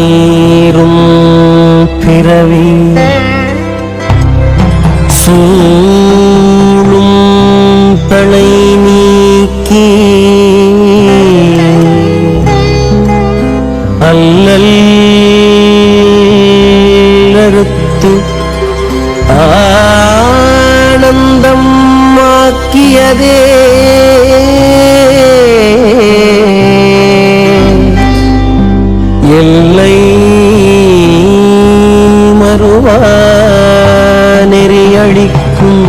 தொல்லைரும் பிறவி சூழும் தலை நீக்கி அல்லல் அறுத்து ஆனந்தம் ஆக்கியதே எல்லை மறுவா நெறியடிக்கும்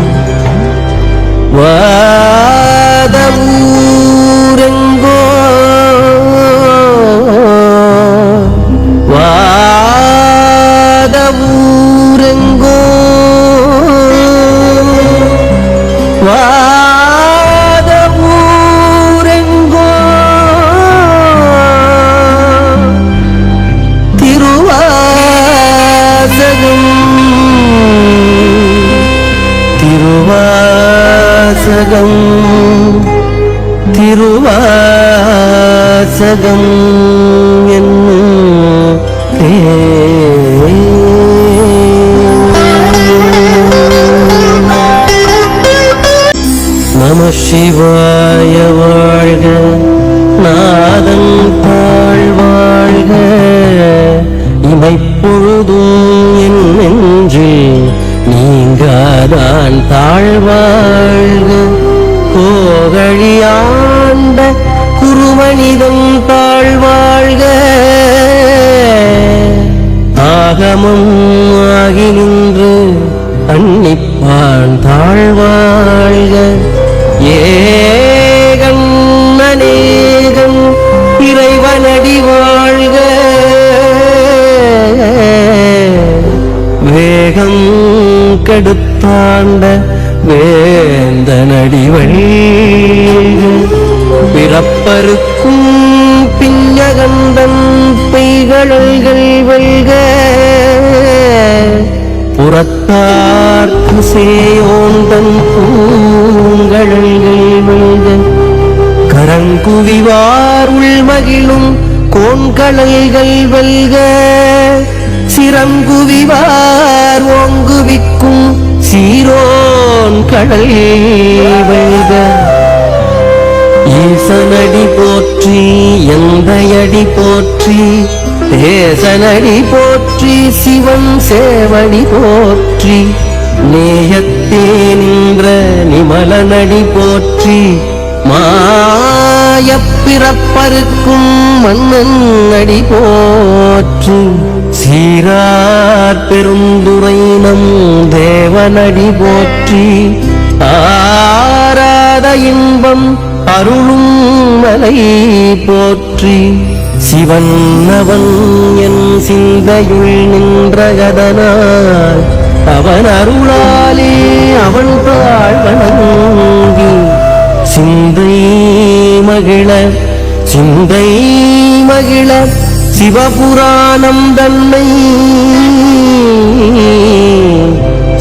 வாதவூரெங்கோ வாதவூரெங்கோ வாதவூரெங்கோ திருவாசகம் திருவாசகம் என்னும் நம சிவாய வாழ்க நாதன் தாழ்வாழ்க இமைப்பொழுதும் என் நெஞ்சில் நீங்காதான் தாழ்வாழ்க கோகழியாண்ட குருமனிதன் தாழ்வாழ்க ஆகமம் ஆகி நின்று அன்னிப்பான் தாழ்வாழ்க ஏகன் அநேகன் இறைவனடி வாழ்க வேகம் கெடுத்தாண்ட வேந்தனடி வழிக பிறப்பருக்கும் பிஞ்சகந்தன் பெய்களல்கள் வெல்க புறத்தார்க்கு சேயோந்தன் பூங்கழல்கள் வெல்க கரங்குவிவார் உள்மகிழும் கோண்கழல்கள் வெல்க சிறங்குவிவார் ஓங்குவிக்கும் சீரோன் கடல் வெல்க ஈசனடி போற்றி எந்தையடி போற்றி தேசனடி போற்றி சிவன் சேவடி போற்றி நேயத்தே நின்ற நிமலனடி போற்றி மாயப்பிறப்பருக்கும் மன்னன் அடி போற்றி சீரார் பெருந்துரை நம் தேவனடி போற்றி ஆராத இன்பம் அருளும் மலை போற்றி சிவன் அவன் என் சிந்தையுள் நின்றகதனால் அவன் அருளாலே அவன் தாழ்வணங்கி சிந்தை மகிழ சிவபுராணம் தன்னை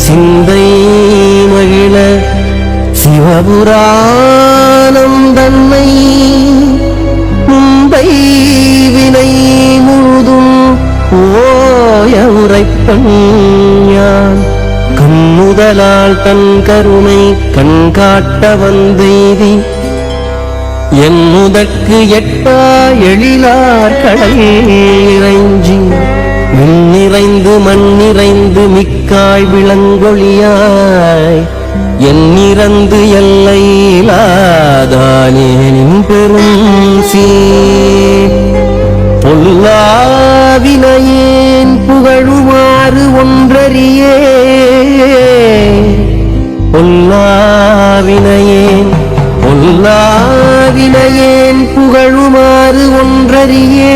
சிந்தை மகிழ சிவபுராணம் தன்னை மும்பை வினை முழுதும் ஓய உரைப்பன் யான் கண்முதலால் தன் கருணை கண்காட்ட வந்தெய்தி என் முதற்கு எட்டா எழிலார் கடல் இறைஞ்சி விண்ணிறைந்து மண்ணிறைந்து மிக்காய் விளங்கொழியாய் எண்ணிறந்து எல்லையிலாதானேனின் பெரும் சீர் பொல்லாவினையேன் புகழுமாறு ஒன்றறியே பொல்லாவினையேன் புகழுமாறு ஒன்றறியே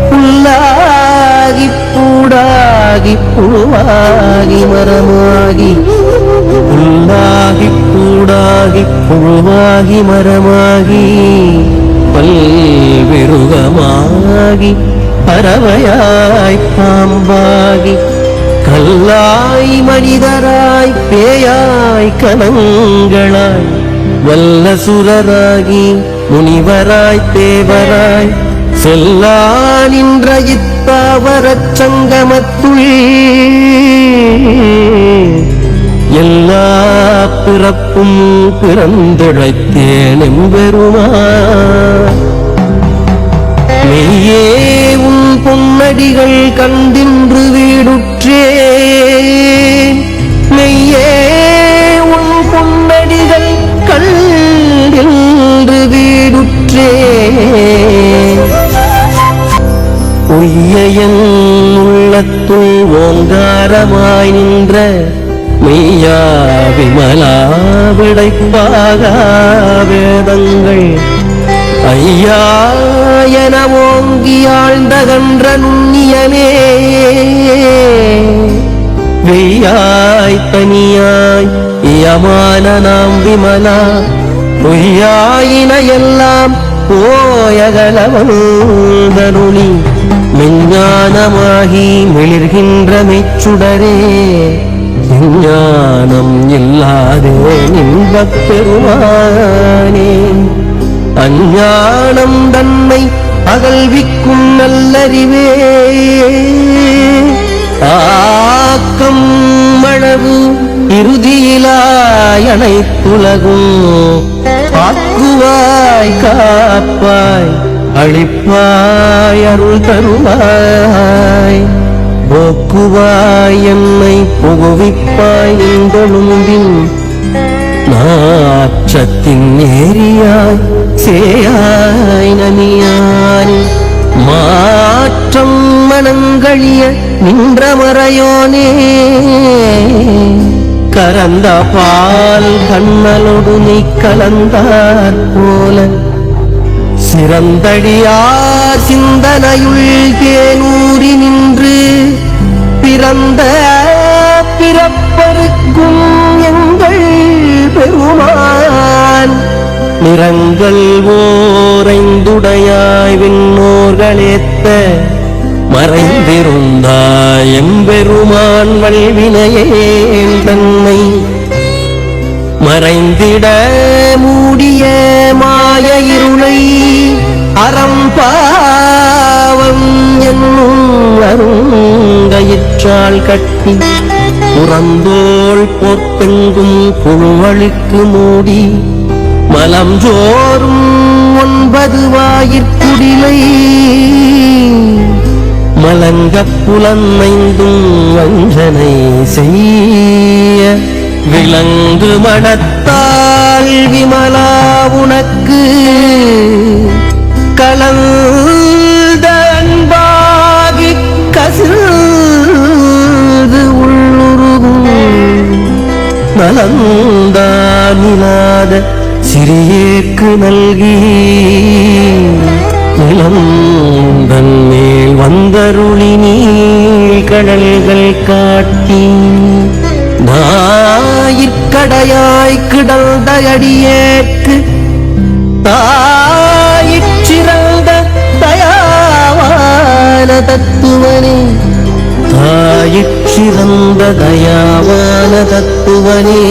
புல்லாகிப் பூடாகிப் புழுவாகி மரமாகி புல்லாகிப் பூடாகிப் புழுவாகி மரமாகி பல்விருகமாகி பறவையாய் பாம்பாகி கல்லாய் மனிதராய் பேயாய் கணங்களாய் வல்ல சுரராகி முனிவராய் தேவராய் செல்லா நின்ற இத்தாவரச் சங்கமத்துள் எல்லா பிறப்பும் பிறந்திழைத்தேன் எம்பெருமான். மெய்யே உன் பொன்னடிகள் கண்டின்று வீடுற்றேன். மெய்யே உன் பொன்னடிகள் கண்டின்று வீடுற்றேன். பொய்யன் உள்ளத்துள் ஓங்காரமாய் நின்ற மெய்யா விமலா விடைப்பாக வேதங்கள் ஐயா என ஓங்கி ஆழ்ந்தகன்ற நுண்ணியமே. வெய்யாய் தனியாய் யமான நாம் விமலா பொய்யாயின எல்லாம் போயகலவந்தருளி மெஞ்ஞானமாகி மிளிர்கின்ற மெச்சுடரே. ஞானம் இல்லாதே இன்பப் பெருமானே. அஞ்ஞானம் தன்னை அகல்விக்கும் நல்லறிவே. ஆக்கம் மழவு இறுதியிலாய் அனைத்துலகும் ஆக்குவாய் காப்பாய் அளிப்பாய் அருள் தருவாய். போக்குவாய் என்னை புகுவிப்பாய் நின்றொழும்பின் நாற்றத்தின் நேரியாய் சேயாய் நனியானே. மாற்றம் மனங்களிய நின்ற மறையோனே. கரந்த பால் கண்ணலோடு நீ கலந்தாற் போல சிறந்தடியார் சிந்தனையுள் தேனூறி நின்று பிறந்த பிறப்பருக்கும் எங்கள் பெருமான். நிறங்கள் ஓரைந்துடையாய் விண்ணோர்களேத்த மறைந்திருந்தாய் எம்பெருமான். வல்வினையேன் தன்னை மறைந்திட மூடிய மாய இருளை அறம்பாவம் என்னும் அருங்கயிற்றால் கட்டி புறந்தோள் போர்த்தெங்கும் புழுவழுக்கு மூடி மலம் ஜோறும் 9 வாயிற்குடிலை மலங்கப் புலனைந்தும் வஞ்சனை செய்ய விலங்கு மனத்தால் விமலா உனக்கு கலந்த அன்பாகி கசிந்து உள்ளுருகும் நலந்தானிலாத சிறியேக்கு நல்கி நிலந்தன் மேல் வந்தருளி நீள் கடல்கள் காட்டி ஞாயிற்கடையாய் கிடந்த அடியேற்கு தாயிற்சிறந்த தயாவான தத்துவனே. தாயிற்சிறந்த தயாவான தத்துவனே.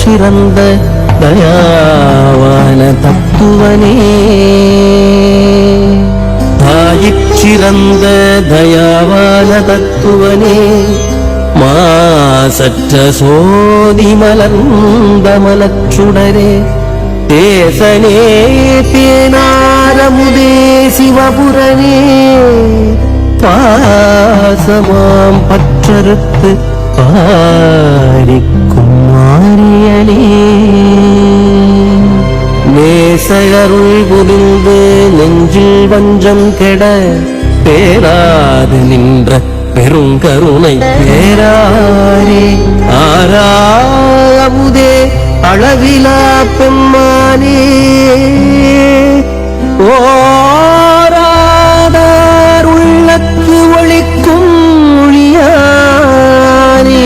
சிறந்த தயாவான தத்துவனே. தாயிற்சிறந்த தயாவான தத்துவனே. மாசற்ற சோதி மலர்ந்த மலச்சுடரே. தேசனே தேனாரமுதே சிவபுரனே. பாசமாம் பற்றறுத்து பாரிக்கும் மாரியனே. நேசகருள் புரிந்து நெஞ்சில் வஞ்சம் கெட பேராது நின்ற பெருங்கருணை பேராரே. ஆராமுதே அளவிலா பெம்மானே. ஓராதார் உள்ளத்து ஒளிக்கும் ஒளியானே.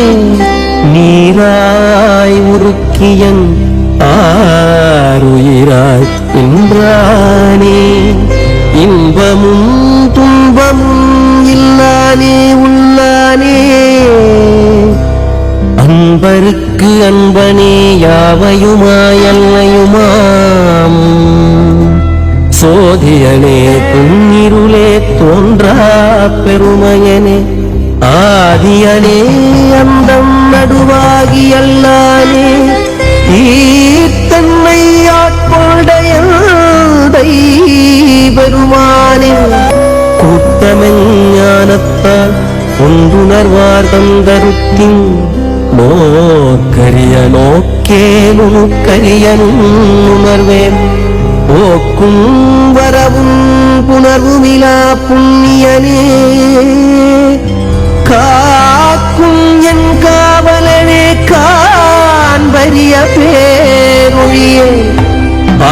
நீராய் உருக்கியன் அவையுமாயல்லையுமாம் சோதியனே துன்னிருளே தோன்றா பெருமையனே ஆதியனே அந்தம் நடுவாகி அல்லானே ஈத்தன்மை ஆட்கொண்டையை பெருமானே கூட்டமெஞ்ஞானத்தால் ஒன்றுணர்வார் தந்தருத்தின் நோக்கரிய நோக்கே நுணுக்கரிய நுண்ணுணர்வேன் போக்கும் வரவும் புணர்வுமிலா புண்ணியனே காக்கும் என் காவலனே காண்பரிய பேரொழியே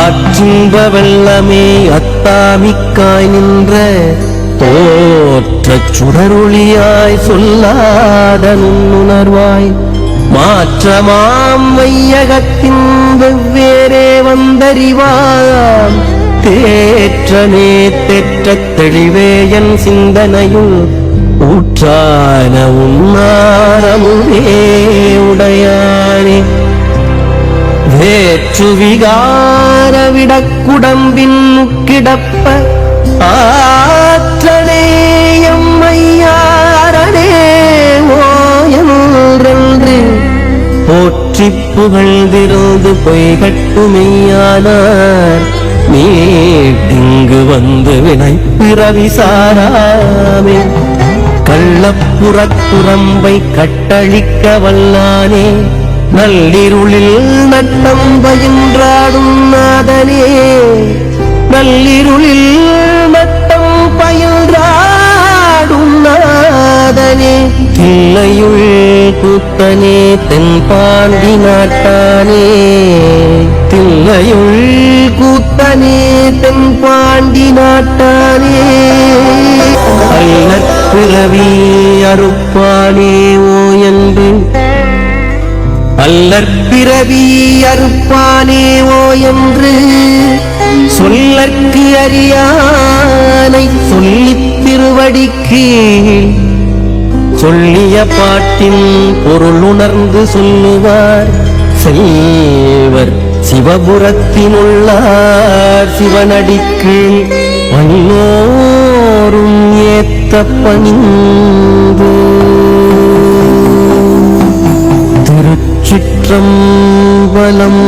ஆற்றின்ப வெள்ளமே அத்தாமிக்காய் நின்ற தோற்றச் சுடரொளியாய் சொல்லாத நுண்ணுணர்வாய் மாற்றமாம் வையகத்தின் வெவ்வேறே வந்தறிவாம் தேற்றமே தெற்றத் தெளிவே என் சிந்தனையுள் ஊற்றான உன்னாரமுதே உடையானே வேற்று விகார விடக்குடம்பின் முக்கிடப்ப ஆற்றனே எம்மையாரனே ஓயன்று போற்றி புகழ்ந்திருந்து பொய்கட்டுமெய்யானார் நீட்டிங்கு வந்து வினை பிறவி சாராமே கள்ளப்புறத்துறம்பை கட்டழிக்க வல்லானே நள்ளிருளில் நட்டம் பயின்றாடும் நாதனே நள்ளிருளில் நட்டம் பயின்றாடும் நாதனே தில்லையுள் கூத்தனே தென்பாண்டி நாட்டானே தில்லையுள் கூத்தனே தென்பாண்டி நாட்டானே அல்லற்பிறவி அறுப்பானே ஓ என்று அல்லற்பிறவி அறுப்பானே ஓ என்று சொல்லற்கு அறியானை சொல்லித் திருவடிக்கு சொல்லிய பாட்டின் பொருள் உணர்ந்து சொல்லுவார் செல்வர் சிவபுரத்தினுள்ளார் சிவனடிக்கு பணியோரும் ஏத்த பணிந்து திருச்சிற்றம்பலம்.